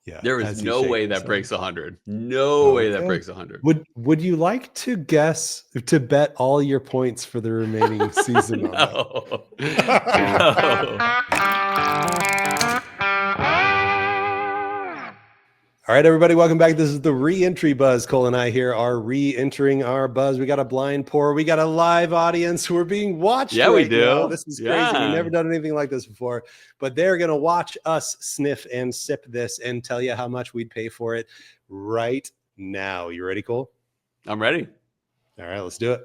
Yeah. There is As you no shake way this that up. breaks 100. No way that breaks 100. Would you like to bet all your points for the remaining season on that? No. No. All right, everybody, welcome back. This is the re-entry buzz. Cole and I here are re-entering our buzz. We got a blind pour. We got a live audience who are being watched Yeah, we right now. do. This is crazy. We've never done anything like this before, but they're going to watch us sniff and sip this and tell you how much we'd pay for it right now. You ready, Cole? I'm ready. All right, let's do it.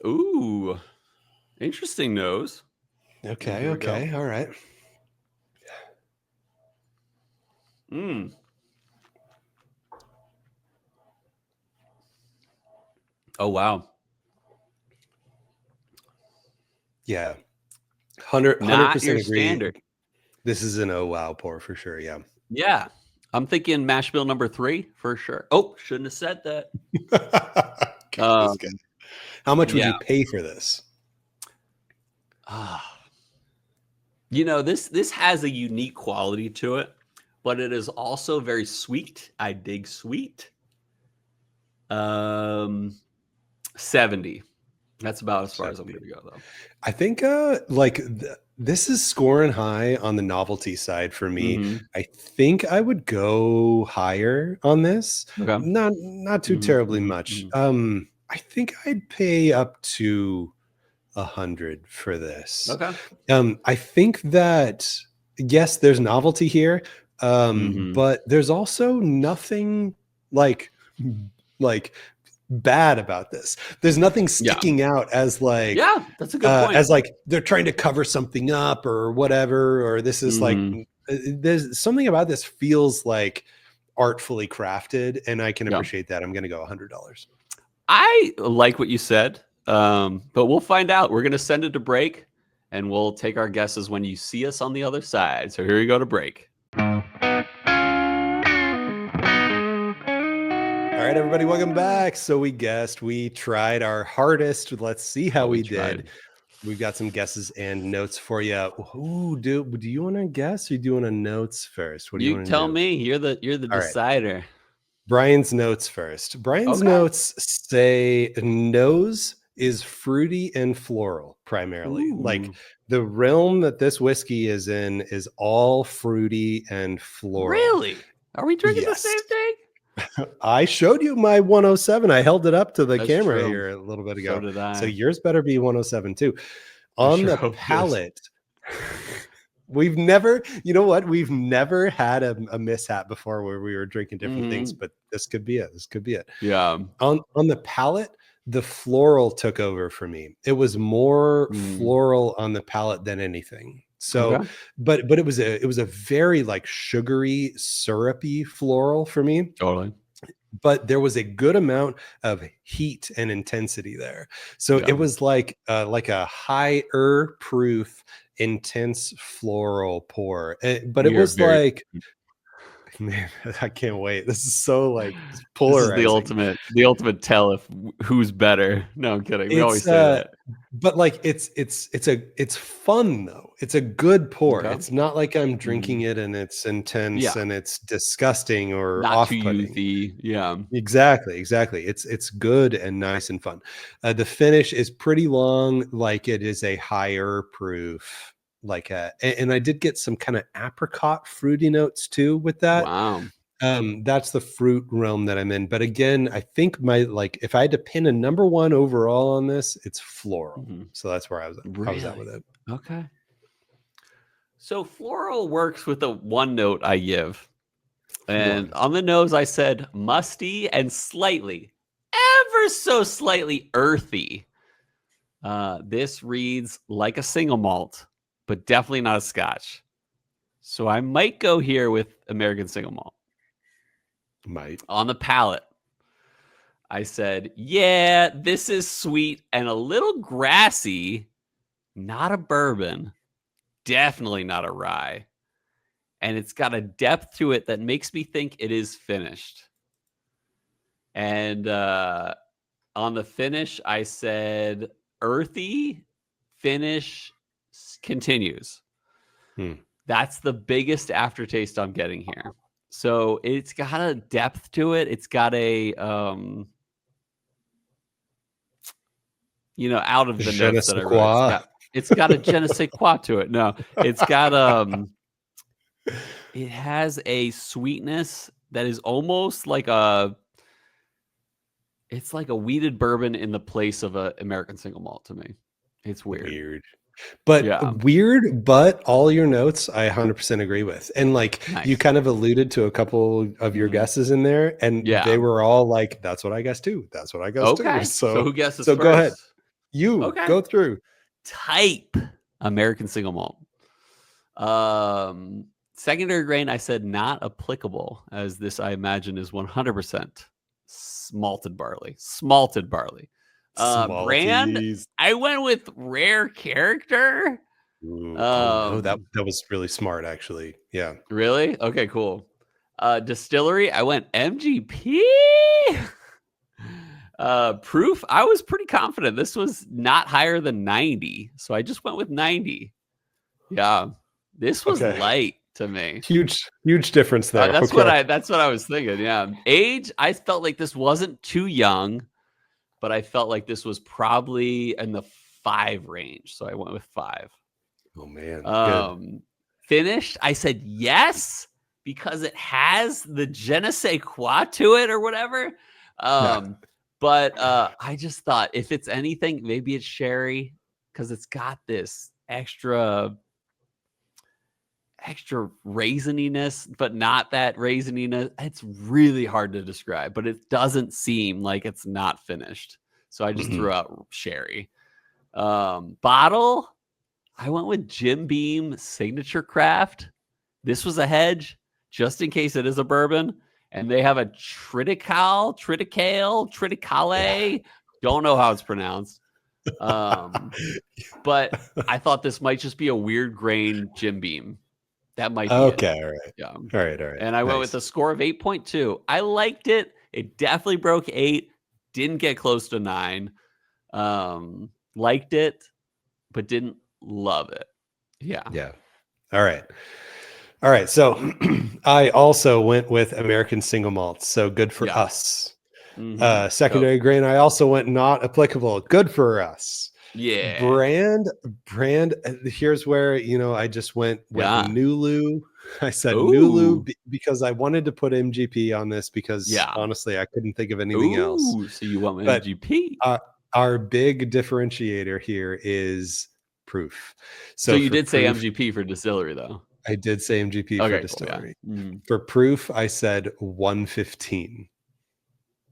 Ooh, interesting nose. Okay, okay, all right. Oh, wow. Yeah. 100% Not your agree. standard. This is an oh wow pour for sure, yeah. Yeah. I'm thinking mash bill number 3 for sure. Oh, shouldn't have said that. God, how much would you pay for this? You know, this has a unique quality to it, but it is also very sweet. I dig sweet. 70. That's about as far as I'm going to go, though. I think this is scoring high on the novelty side for me. Mm-hmm. I think I would go higher on this. Okay. Not too terribly much. I think I'd pay up to 100 for this. Okay. I think that yes, there's novelty here, but there's also nothing like bad about this. There's nothing sticking out as like, that's a good point. as like they're trying to cover something up or whatever, or this is like, there's something about this feels like artfully crafted, and I can appreciate that. I'm going to go $100. I like what you said, but we'll find out. We're going to send it to break, and we'll take our guesses when you see us on the other side. So here we go to break. All right, everybody, welcome back. So we tried our hardest. Let's see how we did. We've got some guesses and notes for you. Ooh, do you want to guess, or do you want to notes first? What do you want to do? You tell me. You're the decider. Right. Brian's notes first. Brian's notes say nose is fruity and floral primarily. Ooh. Like the realm that this whiskey is in is all fruity and floral. Really? Are we drinking the same thing? I showed you my 107. I held it up to the camera here a little bit ago. So did I. So yours better be 107 too. On the palate, we've never had a mishap before where we were drinking different things, but this could be it. Yeah. On the palate, the floral took over for me. It was more floral on the palate than anything. So, but it was a very like sugary, syrupy floral for me. Totally. But there was a good amount of heat and intensity there. So it was like a higher proof, intense floral pour. But it was like, man, I can't wait. This is so like polarizing. This is the ultimate tell if who's better. No, I'm kidding. We always say that. But like it's fun though. It's a good pour. It's not like I'm drinking it and it's intense and it's disgusting or not off-putting. Too youthy. Yeah. Exactly. It's good and nice and fun. The finish is pretty long, like it is a higher proof. And I did get some kind of apricot fruity notes too with that. Wow. That's the fruit realm that I'm in. But again, I think if I had to pin a number one overall on this, it's floral. So that's where I was at with it. Okay. So floral works with the one note I give. And on the nose, I said musty and slightly, ever so slightly earthy. This reads like a single malt, but definitely not a Scotch. So I might go here with American single malt. Might. On the palate, I said, yeah, this is sweet and a little grassy. Not a bourbon. Definitely not a rye. And it's got a depth to it that makes me think it is finished. And on the finish, I said earthy, finish continues. That's the biggest aftertaste I'm getting here. So it's got a depth to it. It's got a out of the Je ne notes that sais I wrote, quoi. it's got a je ne sais quoi to it. No, it's got it has a sweetness that is almost like it's like a wheated bourbon in the place of a American single malt to me. It's weird. Weird. But Yeah. weird, but all your notes I 100% agree with. And like you Nice. kind of alluded to a couple of your guesses in there, and they Yeah. were all like, that's what I guessed too. That's what I guessed too. Okay. So So who guesses so go ahead. first? You Okay. go through. Type American single malt. Secondary grain, I said not applicable, as this I imagine is 100% malted barley. Smalted barley. Brand, Smalties. I went with rare character. Ooh, oh no, that was really smart actually. Yeah. Really? Okay, cool. Distillery, I went MGP. Proof, I was pretty confident this was not higher than 90, so I just went with 90. Yeah, this was Okay. light to me. Huge difference there. That's Okay. what I was thinking. Yeah, age, I felt like this wasn't too young, but I felt like this was probably in the 5 range, so I went with 5. Oh man, good. Finished, I said yes because it has the je ne sais quoi to it or whatever. But I just thought if it's anything, maybe it's sherry because it's got this extra raisininess, but not that raisininess. It's really hard to describe, but it doesn't seem like it's not finished. So I just threw out sherry. Bottle, I went with Jim Beam Signature Craft. This was a hedge just in case it is a bourbon. And they have a triticale. Don't know how it's pronounced. But I thought this might just be a weird grain Jim Beam. That might be okay. it. All right. Yeah. All right. And I went with a score of 8.2. I liked it. It definitely broke 8. Didn't get close to 9. Liked it, but didn't love it. Yeah. Yeah. All right. So I also went with American single malts. So good for us. Secondary grain, I also went not applicable. Good for us. Yeah. Brand. Here's where I just went Nulu. I said Nulu because I wanted to put MGP on this because honestly I couldn't think of anything else. So you went with MGP. Our big differentiator here is proof. So you did say MGP for distillery though. I did say MGP for distillery. Cool, yeah. For proof, I said 115.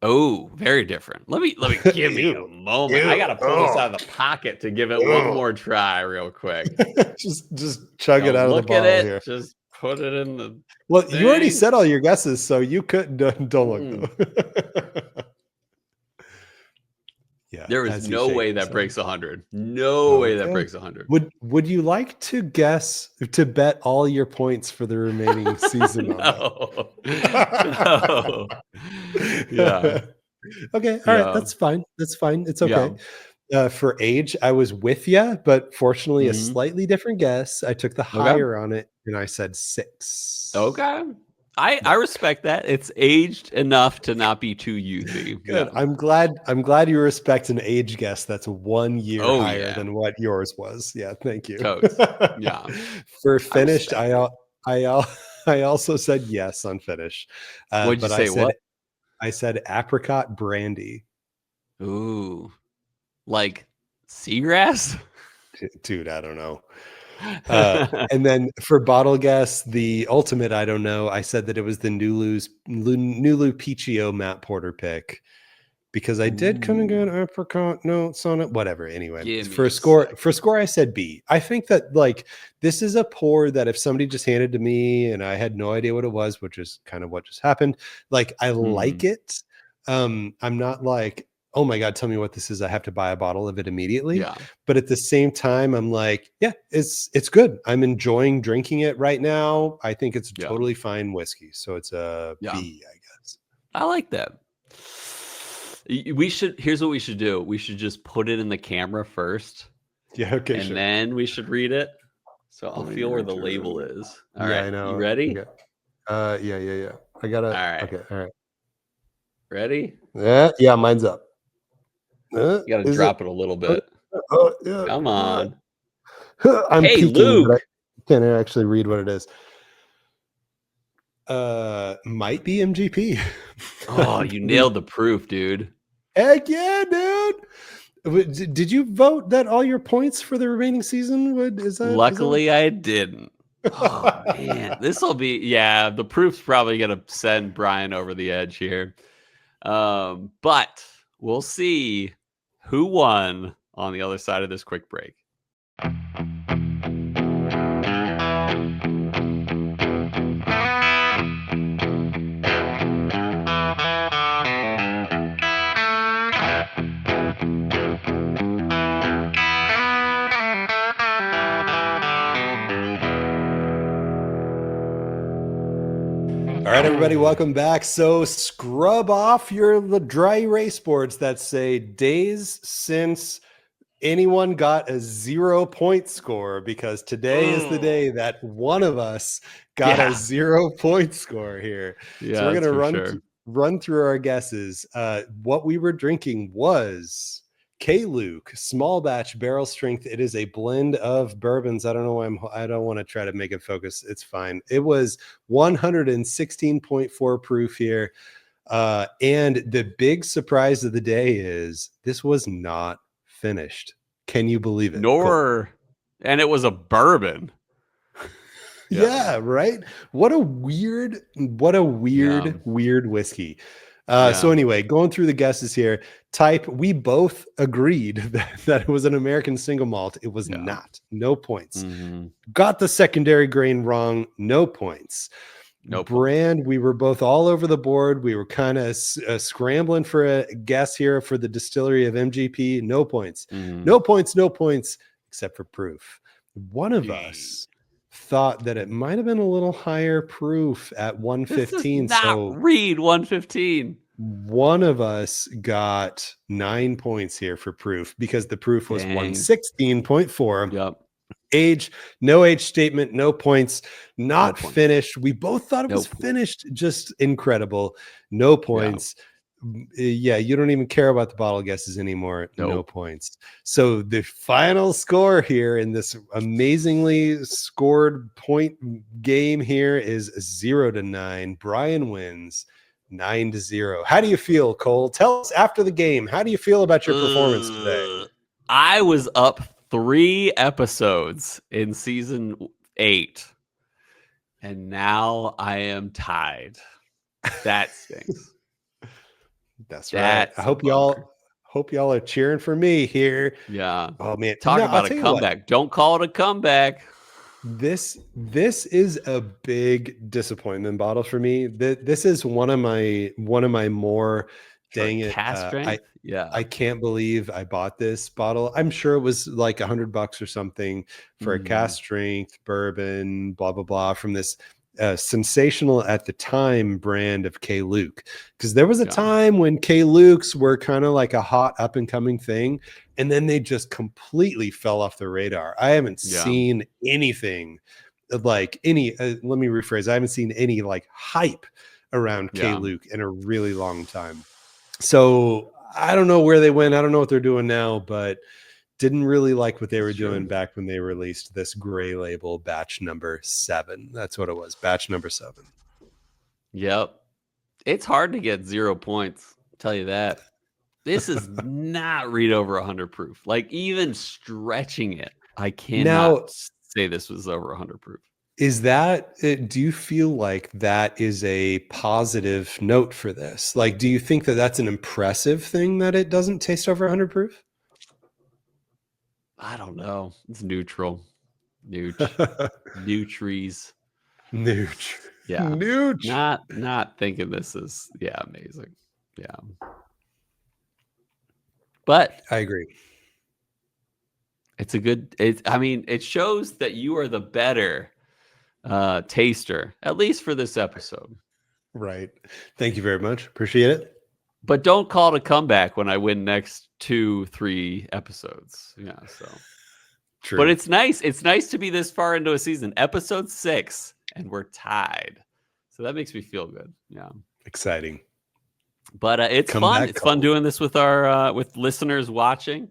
Oh, very different. Let me give me a moment. I gotta pull this out of the pocket to give it one more try, real quick. just chug it out of the bottle here. Just put it in the. Well, you already said all your guesses, so you couldn't. Don't look though. Yeah, there is no way that breaks 100. No way that breaks 100. Would you like to bet all your points for the remaining season? No. No. Yeah. Okay. All right. That's fine. It's okay. Yeah. For age, I was with you, but fortunately, a slightly different guess. I took the higher on it, and I said 6. Okay. I respect that. It's aged enough to not be too youthy. Good. Yeah. I'm glad you respect an age guess that's 1 year higher than what yours was. Yeah, thank you. Totes. Yeah. For finished, I also said yes on finish. What'd you say? What? I said apricot brandy. Ooh, like seagrass? Dude, I don't know. And then for bottle guess, the ultimate, I don't know. I said that it was the Nulu Peachio Matt Porter pick because I did kind of get apricot notes on it. Whatever. Anyway, for score, I said B. I think that like this is a pour that if somebody just handed to me and I had no idea what it was, which is kind of what just happened. Like I like it. I'm not like, oh my God, tell me what this is. I have to buy a bottle of it immediately. Yeah. But at the same time, I'm like, yeah, it's good. I'm enjoying drinking it right now. I think it's totally fine whiskey. So it's a B, I guess. I like that. Here's what we should do. We should just put it in the camera first. Yeah. Okay. And then we should read it. So I'll feel where the label is. All right. I know. You ready? Okay. Yeah. I gotta. All right. Okay. All right. Ready? Yeah. Mine's up. You got to Is it? drop it a little bit. Yeah. Come on. I'm Hey, peeking, but I Luke. can't actually read what it is. Might be MGP. Oh, you nailed the proof, dude. Heck yeah, dude. Did you vote that all your points for the remaining season would is that Luckily, I didn't. Oh man, this will be the proof's probably gonna send Bryan over the edge here. But we'll see who won on the other side of this quick break. All right, everybody, welcome back. So scrub off the dry erase boards that say days since anyone got a 0-point score, because today is the day that one of us got a 0-point score here. So we're going to run through our guesses. What we were drinking was K-Luke small batch barrel strength. It is a blend of bourbons. I don't know why I don't want to try to make it focus. It's fine. It was 116.4 proof here. And the big surprise of the day is this was not finished. Can you believe it? And it was a bourbon. Yeah, right. What a weird whiskey. So anyway, going through the guesses here, type, we both agreed that it was an American single malt. It was not. No points. Got the secondary grain wrong. No points. Brand, we were both all over the board. We were kind of scrambling for a guess here for the distillery of MGP. No points. No points, except for proof. One of us thought that it might have been a little higher proof at 115. This does not read 115. One of us got 9 points here for proof, because the proof was 116.4. Yep. Age, no age statement, no points, not finished. We both thought it was finished. Just incredible. No points. Yeah, you don't even care about the bottle guesses anymore. No points. So the final score here in this amazingly scored point game here is 0-9. Bryan wins 9-0. How do you feel, Cole? Tell us after the game. How do you feel about your performance today? I was up 3 episodes in season 8, and now I am tied. That stinks. That's right. I hope y'all are cheering for me here. Yeah. Oh man, talk about a comeback. Don't call it a comeback. This is a big disappointment bottle for me. This is one of my more dang it. I can't believe I bought this bottle. I'm sure it was like $100 or something for a cast strength bourbon, blah blah blah, from this sensational at the time brand of K-Luke, because there was a time when K-Lukes were kind of like a hot up and coming thing, and then they just completely fell off the radar. I haven't seen anything like let me rephrase. I haven't seen any like hype around K-Luke in a really long time. So I don't know where they went. I don't know what they're doing now, but didn't really like what they were doing back when they released this gray label batch number 7. That's what it was. Batch number 7. Yep. It's hard to get 0 points. I'll tell you that. This is not read over 100 proof. Like, even stretching it, I cannot say this was over 100 proof. Is that, do you feel like that is a positive note for this? Like, do you think that that's an impressive thing that it doesn't taste over 100 proof? I don't know. It's neutral. Nutries. Yeah. Not thinking this is amazing. Yeah. But I agree. It's a good it shows that you are the better taster, at least for this episode. Right. Thank you very much. Appreciate it. But don't call it a comeback when I win next 2-3 episodes. Yeah, so True. But it's nice. It's nice to be this far into a season, episode 6, and we're tied. So that makes me feel good. Yeah. Exciting. But it's Come fun. back, It's fun Cole. doing this with our with listeners watching,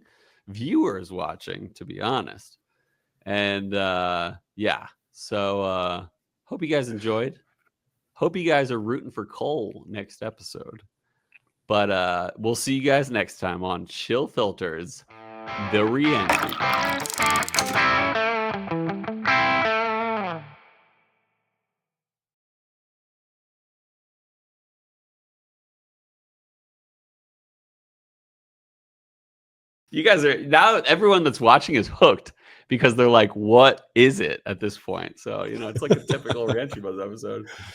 viewers watching, to be honest. And yeah. So hope you guys enjoyed. Hope you guys are rooting for Cole next episode. But we'll see you guys next time on Chill Filters, the Reentry. You guys are now, everyone that's watching is hooked because they're like, what is it at this point? So, it's like a typical Reentry Buzz episode.